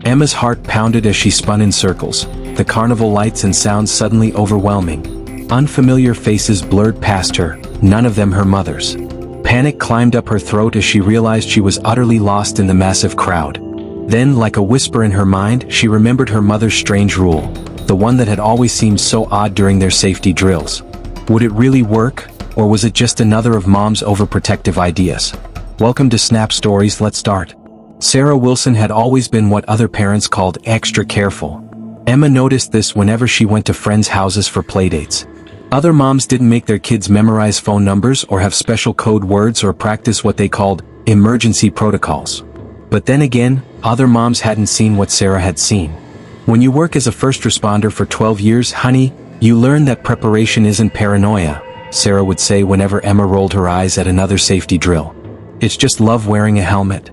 Emma's heart pounded as she spun in circles, the carnival lights and sounds suddenly overwhelming. Unfamiliar faces blurred past her, none of them her mother's. Panic climbed up her throat as she realized she was utterly lost in the massive crowd. Then, like a whisper in her mind, she remembered her mother's strange rule, the one that had always seemed so odd during their safety drills. Would it really work, or was it just another of Mom's overprotective ideas? Welcome to Snap Stories, let's start. Sarah Wilson had always been what other parents called extra careful. Emma noticed this whenever she went to friends' houses for playdates. Other moms didn't make their kids memorize phone numbers or have special code words or practice what they called emergency protocols. But then again, other moms hadn't seen what Sarah had seen. When you work as a first responder for 12 years, honey, you learn that preparation isn't paranoia, Sarah would say whenever Emma rolled her eyes at another safety drill. It's just love wearing a helmet.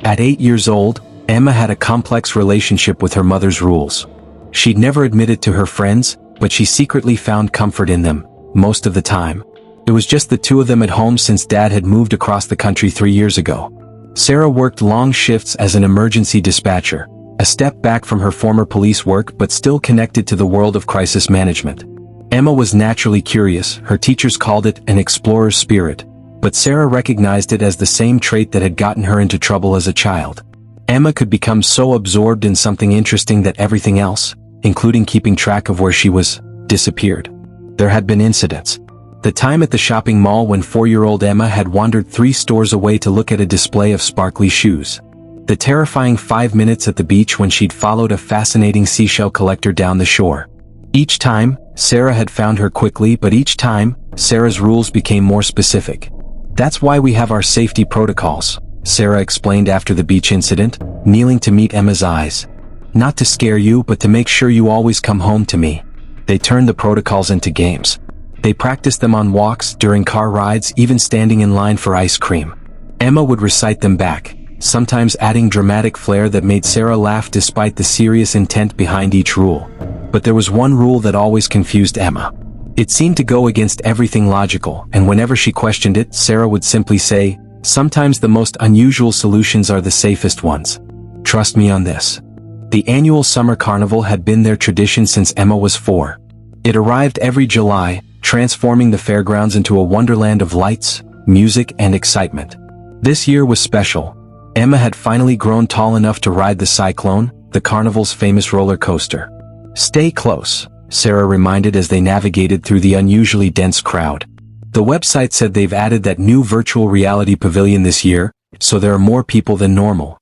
At 8 years old, Emma had a complex relationship with her mother's rules. She'd never admitted to her friends, but she secretly found comfort in them, most of the time. It was just the two of them at home since Dad had moved across the country 3 years ago. Sarah worked long shifts as an emergency dispatcher, a step back from her former police work but still connected to the world of crisis management. Emma was naturally curious, her teachers called it an explorer's spirit, but Sarah recognized it as the same trait that had gotten her into trouble as a child. Emma could become so absorbed in something interesting that everything else, including keeping track of where she was, disappeared. There had been incidents. The time at the shopping mall when 4-year-old Emma had wandered 3 stores away to look at a display of sparkly shoes. The terrifying 5 minutes at the beach when she'd followed a fascinating seashell collector down the shore. Each time, Sarah had found her quickly, but each time, Sarah's rules became more specific. That's why we have our safety protocols, Sarah explained after the beach incident, kneeling to meet Emma's eyes. Not to scare you, but to make sure you always come home to me. They turned the protocols into games. They practiced them on walks, during car rides, even standing in line for ice cream. Emma would recite them back, sometimes adding dramatic flair that made Sarah laugh despite the serious intent behind each rule. But there was one rule that always confused Emma. It seemed to go against everything logical, and whenever she questioned it, Sarah would simply say, "Sometimes the most unusual solutions are the safest ones. Trust me on this." The annual summer carnival had been their tradition since Emma was 4. It arrived every July, transforming the fairgrounds into a wonderland of lights, music, and excitement. This year was special. Emma had finally grown tall enough to ride the Cyclone, the carnival's famous roller coaster. "Stay close," Sarah reminded as they navigated through the unusually dense crowd. The website said they've added that new virtual reality pavilion this year, so there are more people than normal.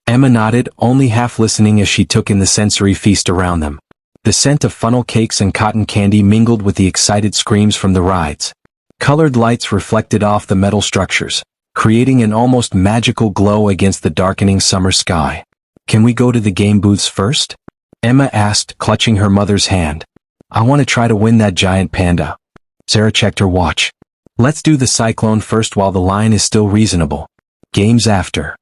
Emma nodded, only half listening as she took in the sensory feast around them. The scent of funnel cakes and cotton candy mingled with the excited screams from the rides. Colored lights reflected off the metal structures, creating an almost magical glow against the darkening summer sky. "Can we go to the game booths first?" Emma asked, clutching her mother's hand. "I want to try to win that giant panda." Sarah checked her watch. "Let's do the Cyclone first while the line is still reasonable. Games after."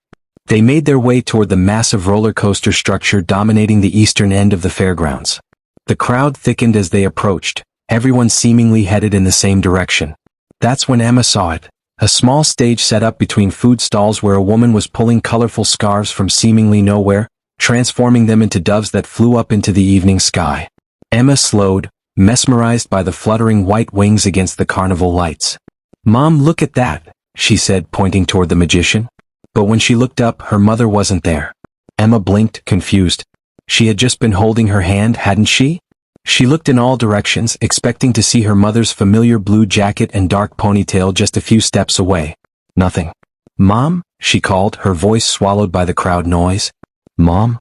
They made their way toward the massive roller coaster structure dominating the eastern end of the fairgrounds. The crowd thickened as they approached, everyone seemingly headed in the same direction. That's when Emma saw it. A small stage set up between food stalls where a woman was pulling colorful scarves from seemingly nowhere, transforming them into doves that flew up into the evening sky. Emma slowed, mesmerized by the fluttering white wings against the carnival lights. "Mom, look at that," she said, pointing toward the magician. But when she looked up, her mother wasn't there. Emma blinked, confused. She had just been holding her hand, hadn't she? She looked in all directions, expecting to see her mother's familiar blue jacket and dark ponytail just a few steps away. Nothing. "Mom?" she called, her voice swallowed by the crowd noise. "Mom?"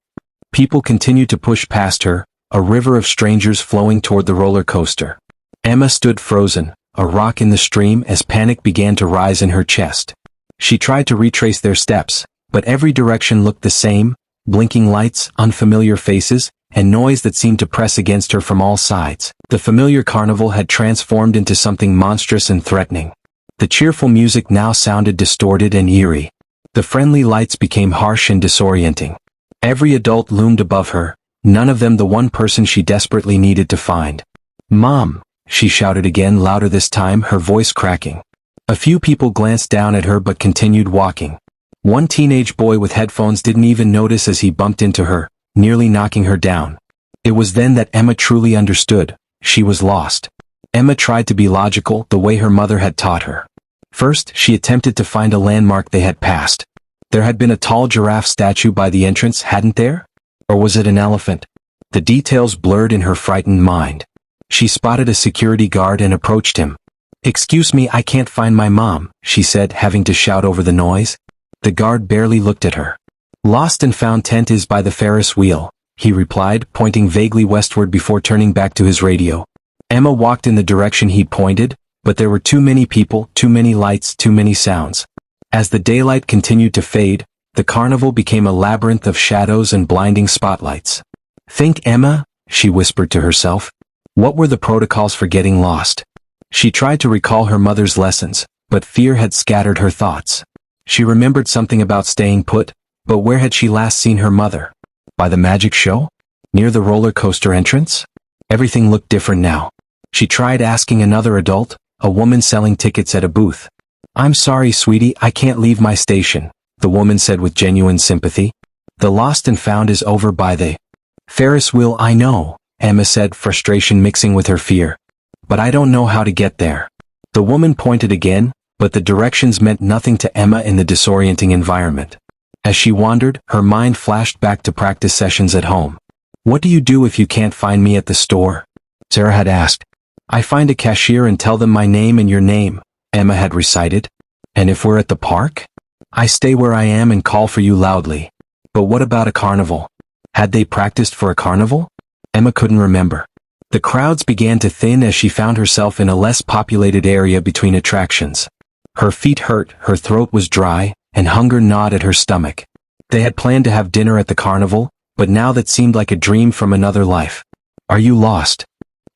People continued to push past her, a river of strangers flowing toward the roller coaster. Emma stood frozen, a rock in the stream, as panic began to rise in her chest. She tried to retrace their steps, but every direction looked the same, blinking lights, unfamiliar faces, and noise that seemed to press against her from all sides. The familiar carnival had transformed into something monstrous and threatening. The cheerful music now sounded distorted and eerie. The friendly lights became harsh and disorienting. Every adult loomed above her, none of them the one person she desperately needed to find. "Mom!" she shouted again, louder this time, her voice cracking. A few people glanced down at her but continued walking. One teenage boy with headphones didn't even notice as he bumped into her, nearly knocking her down. It was then that Emma truly understood. She was lost. Emma tried to be logical the way her mother had taught her. First, she attempted to find a landmark they had passed. There had been a tall giraffe statue by the entrance, hadn't there? Or was it an elephant? The details blurred in her frightened mind. She spotted a security guard and approached him. "Excuse me, I can't find my mom," she said, having to shout over the noise. The guard barely looked at her. "Lost and found tent is by the Ferris wheel," he replied, pointing vaguely westward before turning back to his radio. Emma walked in the direction he pointed, but there were too many people, too many lights, too many sounds. As the daylight continued to fade, the carnival became a labyrinth of shadows and blinding spotlights. "Think, Emma," she whispered to herself. What were the protocols for getting lost? She tried to recall her mother's lessons, but fear had scattered her thoughts. She remembered something about staying put, but where had she last seen her mother? By the magic show? Near the roller coaster entrance? Everything looked different now. She tried asking another adult, a woman selling tickets at a booth. "I'm sorry, sweetie, I can't leave my station," the woman said with genuine sympathy. "The lost and found is over by the Ferris wheel." "I know," Emma said, frustration mixing with her fear. "But I don't know how to get there." The woman pointed again, but the directions meant nothing to Emma in the disorienting environment. As she wandered, her mind flashed back to practice sessions at home. "What do you do if you can't find me at the store?" Sarah had asked. "I find a cashier and tell them my name and your name," Emma had recited. "And if we're at the park? I stay where I am and call for you loudly." But what about a carnival? Had they practiced for a carnival? Emma couldn't remember. The crowds began to thin as she found herself in a less populated area between attractions. Her feet hurt, her throat was dry, and hunger gnawed at her stomach. They had planned to have dinner at the carnival, but now that seemed like a dream from another life. "Are you lost?"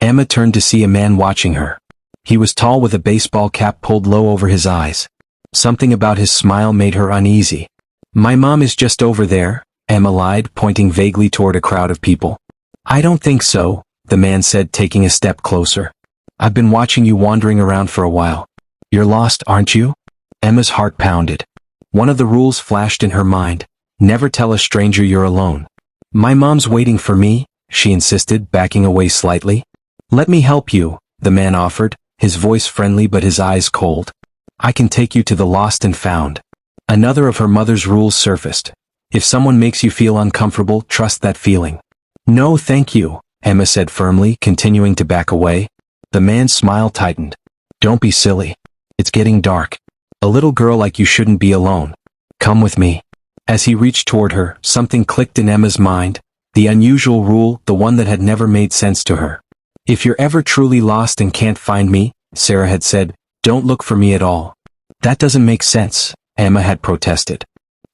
Emma turned to see a man watching her. He was tall with a baseball cap pulled low over his eyes. Something about his smile made her uneasy. "My mom is just over there," Emma lied, pointing vaguely toward a crowd of people. "I don't think so," the man said, taking a step closer. "I've been watching you wandering around for a while. You're lost, aren't you?" Emma's heart pounded. One of the rules flashed in her mind. Never tell a stranger you're alone. "My mom's waiting for me," she insisted, backing away slightly. "Let me help you," the man offered, his voice friendly but his eyes cold. "I can take you to the lost and found." Another of her mother's rules surfaced. If someone makes you feel uncomfortable, trust that feeling. "No, thank you," Emma said firmly, continuing to back away. The man's smile tightened. "Don't be silly. It's getting dark. A little girl like you shouldn't be alone. Come with me." As he reached toward her, something clicked in Emma's mind. The unusual rule, the one that had never made sense to her. "If you're ever truly lost and can't find me," Sarah had said, "don't look for me at all." "That doesn't make sense," Emma had protested.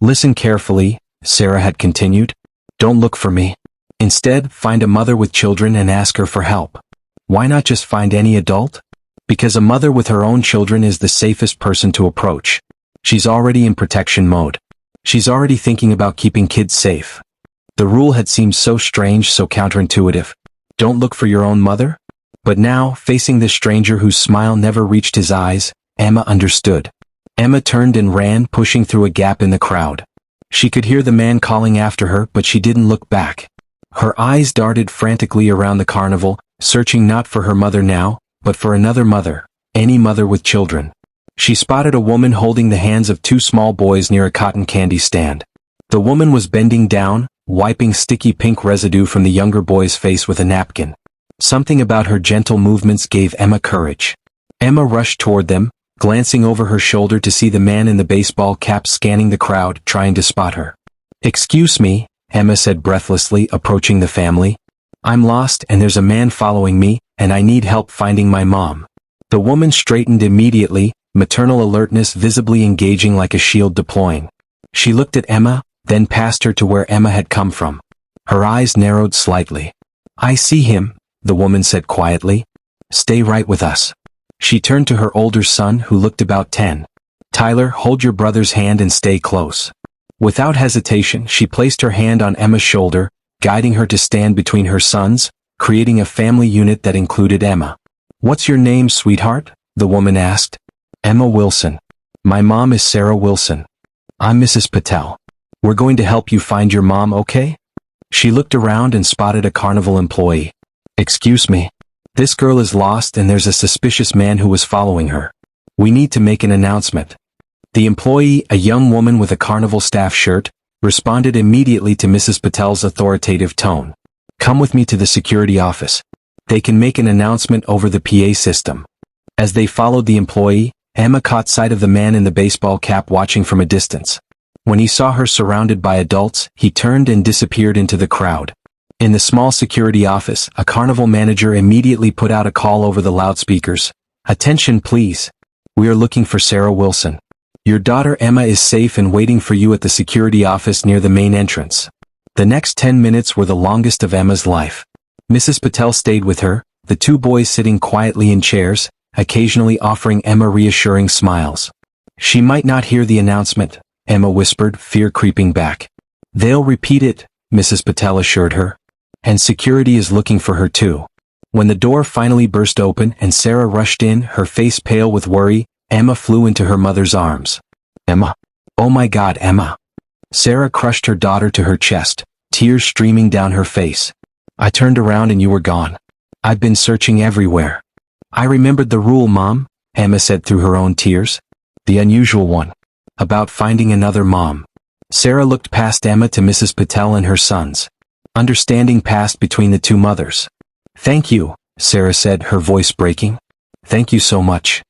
"Listen carefully," Sarah had continued. "Don't look for me. Instead, find a mother with children and ask her for help." Why not just find any adult? Because a mother with her own children is the safest person to approach. She's already in protection mode. She's already thinking about keeping kids safe. The rule had seemed so strange, so counterintuitive. Don't look for your own mother? But now, facing this stranger whose smile never reached his eyes, Emma understood. Emma turned and ran, pushing through a gap in the crowd. She could hear the man calling after her, but she didn't look back. Her eyes darted frantically around the carnival, searching not for her mother now, but for another mother, any mother with children. She spotted a woman holding the hands of two small boys near a cotton candy stand. The woman was bending down, wiping sticky pink residue from the younger boy's face with a napkin. Something about her gentle movements gave Emma courage. Emma rushed toward them, glancing over her shoulder to see the man in the baseball cap scanning the crowd, trying to spot her. "Excuse me," Emma said breathlessly, approaching the family. "I'm lost and there's a man following me, and I need help finding my mom." The woman straightened immediately, maternal alertness visibly engaging like a shield deploying. She looked at Emma, then passed her to where Emma had come from. Her eyes narrowed slightly. "I see him," the woman said quietly. "Stay right with us." She turned to her older son, who looked about 10. "Tyler, hold your brother's hand and stay close." Without hesitation, she placed her hand on Emma's shoulder, guiding her to stand between her sons, creating a family unit that included Emma. "What's your name, sweetheart?" the woman asked. "Emma Wilson. My mom is Sarah Wilson. I'm Mrs. Patel. We're going to help you find your mom, okay?" She looked around and spotted a Carnival employee. "Excuse me. This girl is lost and there's a suspicious man who was following her. We need to make an announcement." The employee, a young woman with a Carnival staff shirt, responded immediately to Mrs. Patel's authoritative tone. "Come with me to the security office. They can make an announcement over the PA system." As they followed the employee, Emma caught sight of the man in the baseball cap watching from a distance. When he saw her surrounded by adults, he turned and disappeared into the crowd. In the small security office, a Carnival manager immediately put out a call over the loudspeakers. "Attention please. We are looking for Sarah Wilson. Your daughter Emma is safe and waiting for you at the security office near the main entrance." The next 10 minutes were the longest of Emma's life. Mrs. Patel stayed with her, the two boys sitting quietly in chairs, occasionally offering Emma reassuring smiles. "She might not hear the announcement," Emma whispered, fear creeping back. "They'll repeat it," Mrs. Patel assured her. "And security is looking for her too." When the door finally burst open and Sarah rushed in, her face pale with worry, Emma flew into her mother's arms. "Emma. Oh my God, Emma." Sarah crushed her daughter to her chest, tears streaming down her face. "I turned around and you were gone. I've been searching everywhere." "I remembered the rule, Mom," Emma said through her own tears. "The unusual one. About finding another mom." Sarah looked past Emma to Mrs. Patel and her sons. Understanding passed between the two mothers. "Thank you," Sarah said, her voice breaking. "Thank you so much."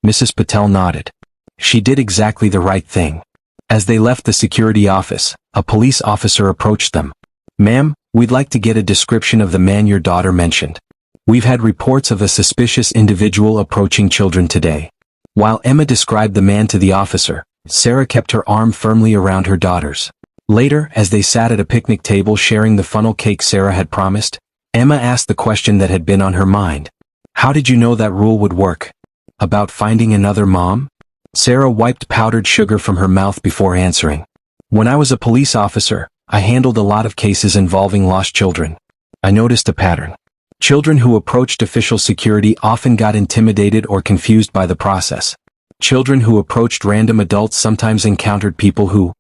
Mrs. Patel nodded. She did exactly the right thing. As they left the security office, a police officer approached them. "Ma'am, we'd like to get a description of the man your daughter mentioned. We've had reports of a suspicious individual approaching children today." While Emma described the man to the officer, Sarah kept her arm firmly around her daughters. Later, as they sat at a picnic table sharing the funnel cake Sarah had promised, Emma asked the question that had been on her mind. "How did you know that rule would work? About finding another mom?" Sarah wiped powdered sugar from her mouth before answering. "When I was a police officer, I handled a lot of cases involving lost children. I noticed a pattern. Children who approached official security often got intimidated or confused by the process. Children who approached random adults sometimes encountered people who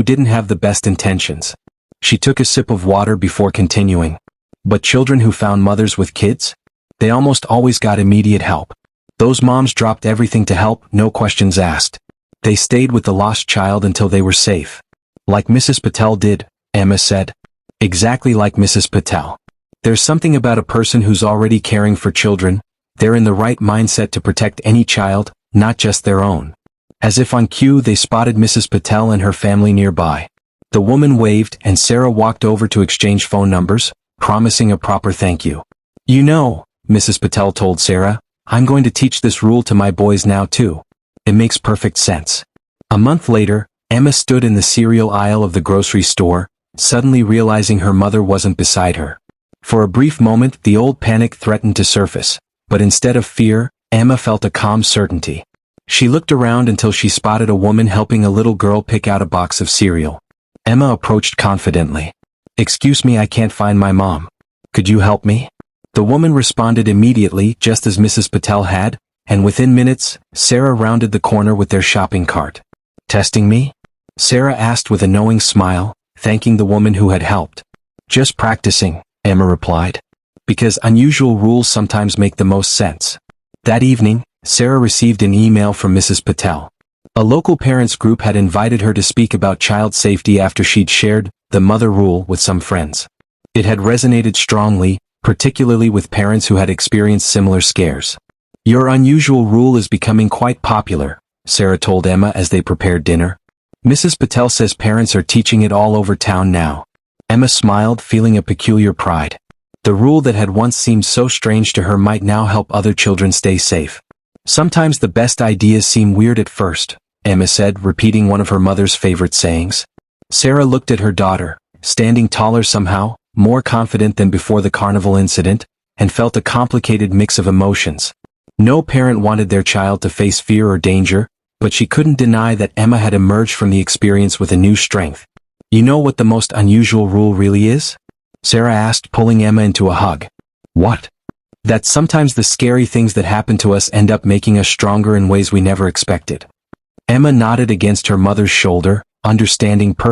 didn't have the best intentions." She took a sip of water before continuing. "But children who found mothers with kids? They almost always got immediate help. Those moms dropped everything to help, no questions asked. They stayed with the lost child until they were safe. Like Mrs. Patel did," Emma said. "Exactly like Mrs. Patel. There's something about a person who's already caring for children. They're in the right mindset to protect any child, not just their own." As if on cue, they spotted Mrs. Patel and her family nearby. The woman waved and Sarah walked over to exchange phone numbers, promising a proper thank you. "You know," Mrs. Patel told Sarah, "I'm going to teach this rule to my boys now too. It makes perfect sense." A month later, Emma stood in the cereal aisle of the grocery store, suddenly realizing her mother wasn't beside her. For a brief moment, the old panic threatened to surface, but instead of fear, Emma felt a calm certainty. She looked around until she spotted a woman helping a little girl pick out a box of cereal. Emma approached confidently. "Excuse me, I can't find my mom. Could you help me?" The woman responded immediately, just as Mrs. Patel had, and within minutes, Sarah rounded the corner with their shopping cart. "Testing me?" Sarah asked with a knowing smile, thanking the woman who had helped. "Just practicing," Emma replied. "Because unusual rules sometimes make the most sense." That evening, Sarah received an email from Mrs. Patel. A local parents group had invited her to speak about child safety after she'd shared the mother rule with some friends. It had resonated strongly, particularly with parents who had experienced similar scares. "Your unusual rule is becoming quite popular," Sarah told Emma as they prepared dinner. "Mrs. Patel says parents are teaching it all over town now." Emma smiled, feeling a peculiar pride. The rule that had once seemed so strange to her might now help other children stay safe. "Sometimes the best ideas seem weird at first," Emma said, repeating one of her mother's favorite sayings. Sarah looked at her daughter, standing taller somehow, more confident than before the Carnival incident, and felt a complicated mix of emotions. No parent wanted their child to face fear or danger, but she couldn't deny that Emma had emerged from the experience with a new strength. "You know what the most unusual rule really is?" Sarah asked, pulling Emma into a hug. "What?" "That sometimes the scary things that happen to us end up making us stronger in ways we never expected." Emma nodded against her mother's shoulder, understanding perfectly.